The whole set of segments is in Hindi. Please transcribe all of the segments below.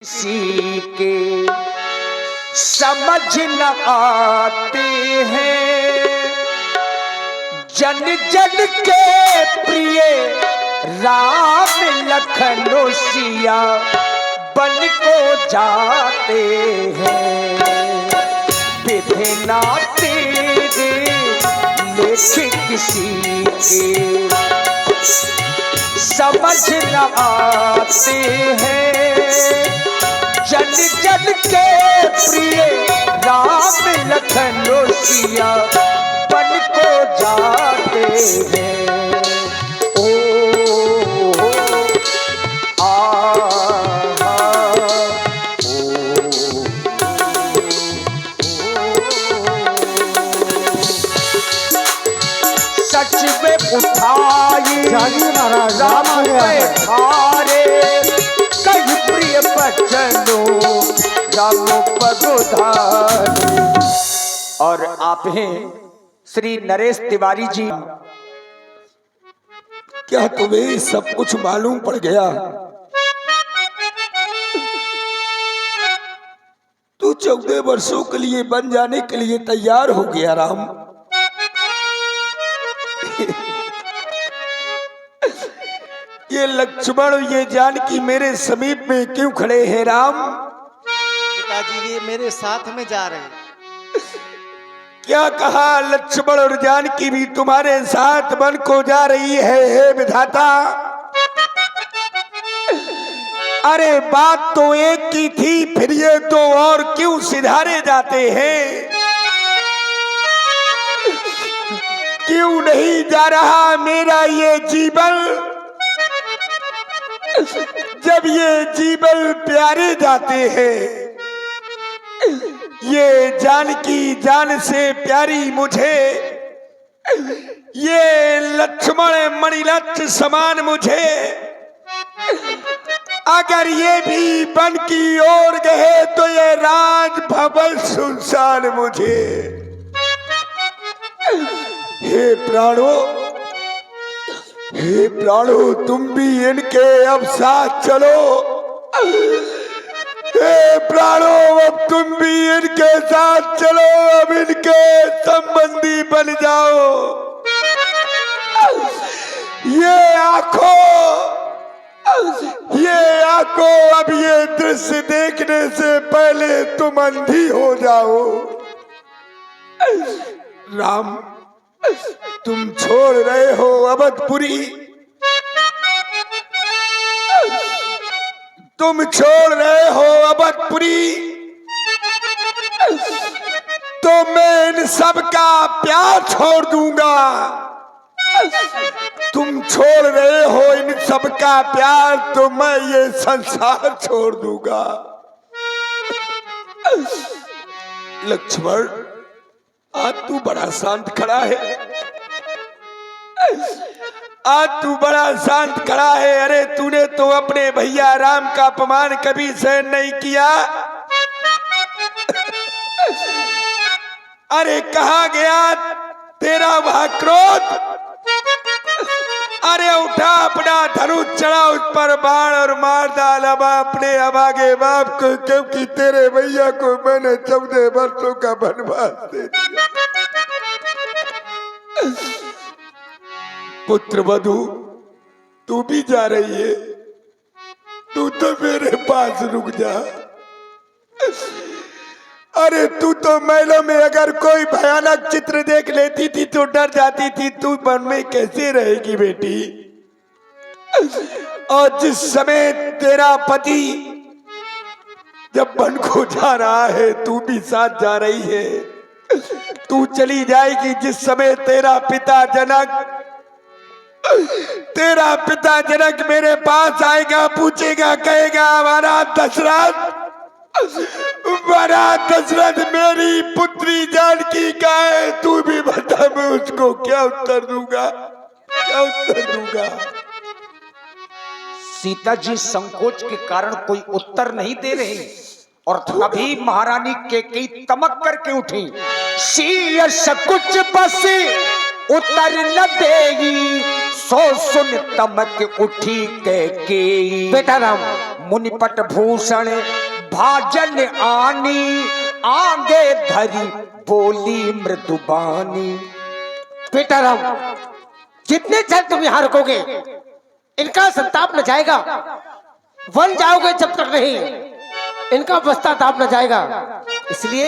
किसी के समझ न आते हैं, जन जन के प्रिय राम लखन सिया बन को जाते हैं। विधना तेरे लेख किसी के समझ न आते हैं, जन जन के प्रिय राम लखन सिया बन को जाते हैं। ओ सच में उठाई राम पे थारे, कई प्रिय बचनों राम पगुधारे। और आप हैं श्री नरेश तिवारी जी। क्या तुम्हें सब कुछ मालूम पड़ गया? तू 14 वर्षों के लिए बन जाने के लिए तैयार हो गया राम। ये लक्ष्मण ये जानकी मेरे समीप में क्यों खड़े हैं राम? पिताजी ये मेरे साथ में जा रहे हैं। क्या कहा? लक्ष्मण और जानकी भी तुम्हारे साथ बन को जा रही है? हे विधाता, अरे बात तो एक की थी, फिर ये तो और क्यों सिधारे जाते हैं? क्यों नहीं जा रहा मेरा ये जीवन? जब ये जीवन प्यारे जाते हैं, ये जानकी जान से प्यारी मुझे, ये लक्ष्मण मणिलक्ष्य समान मुझे, अगर ये भी बन की ओर गए तो ये राज भवन सुनसान मुझे। हे प्राणो, हे प्राणो, तुम भी इनके अब साथ चलो। हे प्राणो, अब तुम भी इनके साथ चलो, अब इनके संबंधी बन जाओ। ये आंखों अब ये दृश्य देखने से पहले तुम अंधी हो जाओ। राम, तुम छोड़ रहे हो अवधपुरी, तुम छोड़ रहे हो अवधपुरी, तो मैं इन सब का प्यार छोड़ दूंगा। तुम छोड़ रहे हो इन सब का प्यार, तो मैं ये संसार छोड़ दूंगा। लक्ष्मण, आज तू बड़ा शांत खड़ा है, आज तू बड़ा शांत खड़ा है। अरे तूने तो अपने भैया राम का अपमान कभी सहन नहीं किया। अरे कहाँ गया तेरा वह क्रोध? अरे उठा अपना धनुष, चढ़ा उस पर बाण और मार डाल अब अपने अभागे बाप को, क्योंकि तेरे भैया को मैंने 14 वर्षों का वनवास दे दिया। पुत्र वधू, तू भी जा रही है? तू तो मेरे पास रुक जा। अरे तू तो महलों में अगर कोई भयानक चित्र देख लेती थी तो डर जाती थी। तू वन में कैसे रहेगी बेटी? और जिस समय तेरा पति जब वन को जा रहा है, तू भी साथ जा रही है। तू चली जाएगी जिस समय तेरा पिता जनक मेरे पास आएगा, पूछेगा, कहेगा हमारा दशरथ मेरी पुत्री जानकी का है। तू भी बता, मैं उसको क्या उत्तर दूंगा, क्या उत्तर दूंगा? सीता जी संकोच के कारण कोई उत्तर नहीं दे रहे, और तभी महारानी कैकेयी तमक करके उठी। शीर्ष कुछ बस उतर न देगी, सो सुन तमक उठी कैकेयी। बेटा राम, मुनिपट भूषण भाजन आनी, आगे धरी बोली मृदुबानी। बेटा राम, जितने जल तुम यहाँ रुकोगे इनका संताप न जाएगा। वन जाओगे जब तक नहीं इनका पश्चाताप न जाएगा। इसलिए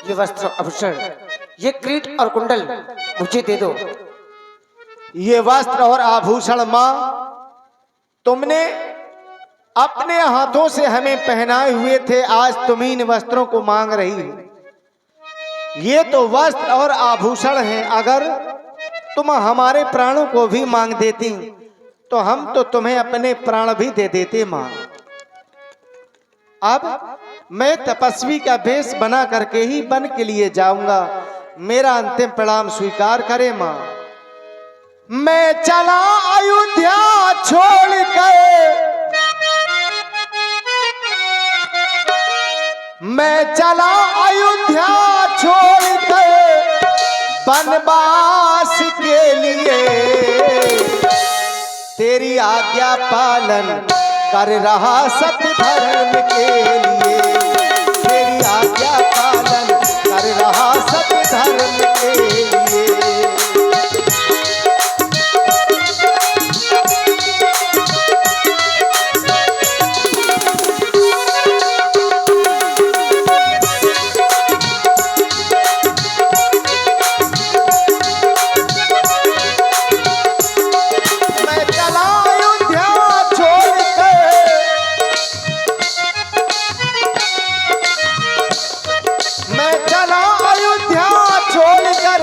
ये वस्त्र आभूषण, ये क्रीट और कुंडल मुझे दे दो। ये वस्त्र और आभूषण माँ तुमने अपने हाथों से हमें पहनाए हुए थे, आज तुम इन वस्त्रों को मांग रही हो। ये तो वस्त्र और आभूषण हैं, अगर तुम हमारे प्राणों को भी मांग देती तो हम तो तुम्हें अपने प्राण भी दे देते मां। अब मैं तपस्वी का वेश बना करके ही वन के लिए जाऊंगा। मेरा अंतिम प्रणाम स्वीकार करे मां। मैं चला अयोध्या छोड़ कर, मैं चला अयोध्या छोड़ कर वनवास के लिए, तेरी आज्ञा पालन कर रहा सत्य धर्म के लिए, तेरी आज्ञा पालन कर रहा सत्य धर्म के लिए।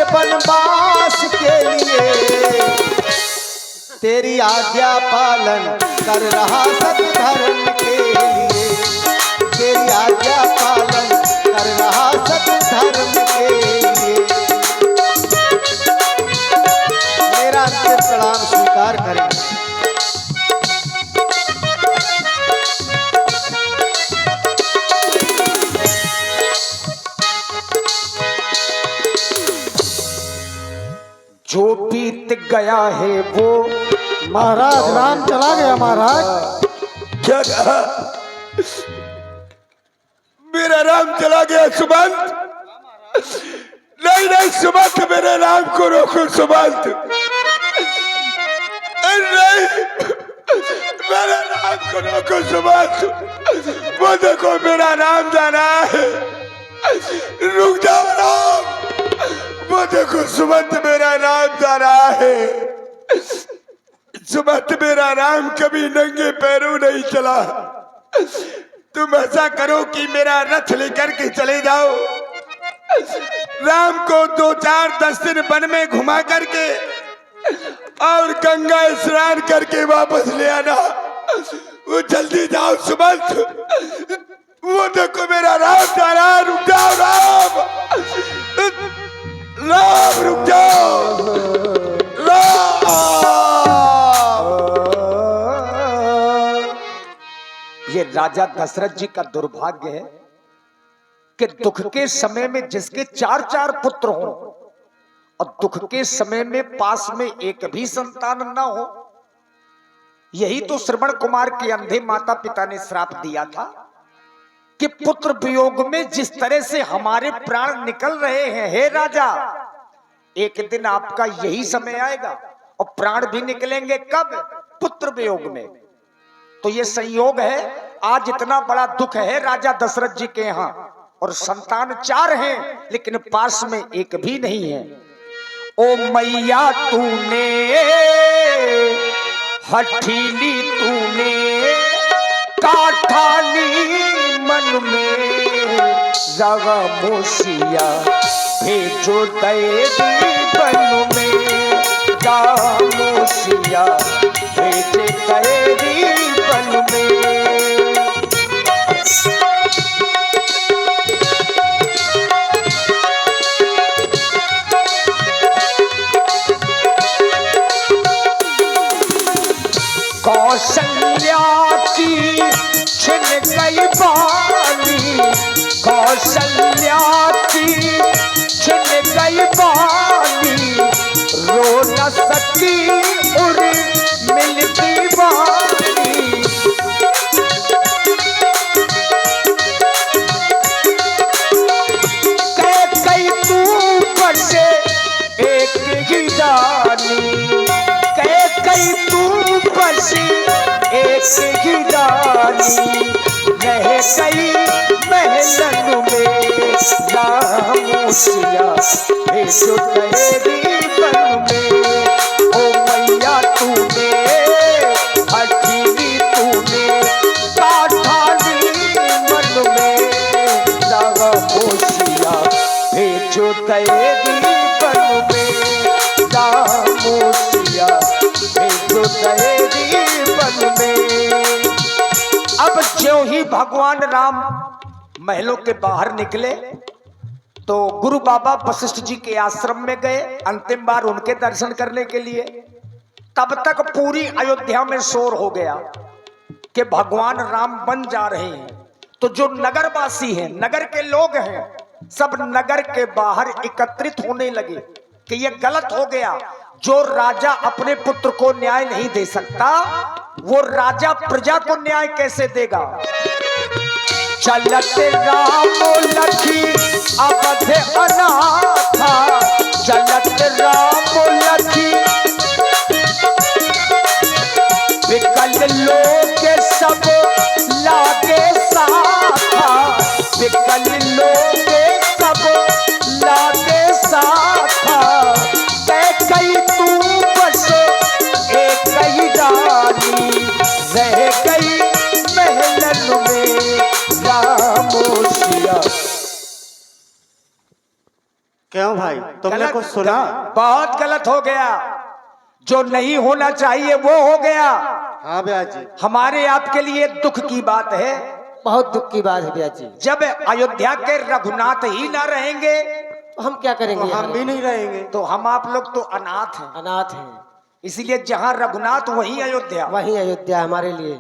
वनवास के लिए तेरी आज्ञा पालन कर रहा सत्य धर्म के लिए, तेरी आज्ञा पालन कर रहा सत्य धर्म के लिए। मेरा अंतिम प्रणाम स्वीकार करें। जो बीत गया है वो महाराज राम चला गया। महाराज क्या कहा? मेरा राम चला गया सुमंत? नहीं नहीं सुमंत, मेरे राम को रोको सुमंत। नहीं, मेरे राम को रोको सुमंत। वो देखो मेरा राम जाना है, रुक जाओ राम। वो देखो सुमंत, मेरा राम जा रहा है। सुमंत, मेरा राम कभी नंगे पैरों नहीं चला। तुम ऐसा करो कि मेरा रथ लेकर के चले जाओ, राम को 2-4-10 दिन वन में घुमा करके और गंगा स्नान करके वापस ले आना। वो जल्दी जाओ सुमंत। वो देखो मेरा राम जा रहा, रुक जाओ राम। राम रुक जाओ राम। ये राजा दशरथ जी का दुर्भाग्य है कि दुख के समय में जिसके 4-4 पुत्र हों और दुख के समय में पास में एक भी संतान न हो। यही तो श्रवण कुमार के अंधे माता पिता ने श्राप दिया था कि पुत्र वियोग में जिस तरह से हमारे प्राण निकल रहे हैं, हे राजा, एक दिन आपका यही समय आएगा और प्राण भी निकलेंगे। कब? पुत्र वियोग में। तो ये संयोग है, आज इतना बड़ा दुख है राजा दशरथ जी के यहाँ और संतान 4 हैं लेकिन पास में एक भी नहीं है। ओ मैया तूने हठीली, तूने काठाली मन में रवा मोशिया भेजो तेरी बन में, मोशिया भेजे तेरी बन में। कौशल्या की छिन गई बानी, कौशल्या की छिन गई बानी, रो न सकी उर मिलती बानी। मोसिया भेजो तेरी बन में। ओ मैया तूने हठीली तूने काठाली मन में। रागा मोसिया भेजो तेरी बन में। रागा मोसिया भेजो तेरी बन में। अब ज्यों ही भगवान राम महलों के बाहर निकले तो गुरु बाबा वशिष्ठ जी के आश्रम में गए अंतिम बार उनके दर्शन करने के लिए। तब तक पूरी अयोध्या में शोर हो गया कि भगवान राम बन जा रहे हैं। तो जो नगरवासी हैं, नगर के लोग हैं, सब नगर के बाहर एकत्रित होने लगे कि यह गलत हो गया। जो राजा अपने पुत्र को न्याय नहीं दे सकता, वो राजा प्रजा को न्याय कैसे देगा। चलत राम लखी अवध अनाथा। चलत राम लखी विकल लोग सब लागे साथा। विकल लोग सब लागे साथा। कई तू बस एक ही रानी रह गई महलन में। रामोसिया क्यों भाई, तुमने गलत, कुछ सुना? बहुत गलत हो गया। जो नहीं होना चाहिए वो हो गया। हाँ ब्याज जी, हमारे आपके लिए दुख की बात है। बहुत दुख की बात है भैया जी। जब अयोध्या के रघुनाथ ही ना रहेंगे तो हम क्या करेंगे? तो हम भी नहीं रहेंगे। तो हम आप लोग तो अनाथ हैं। अनाथ हैं, इसीलिए जहां रघुनाथ वहीं अयोध्या। वही अयोध्या हमारे लिए।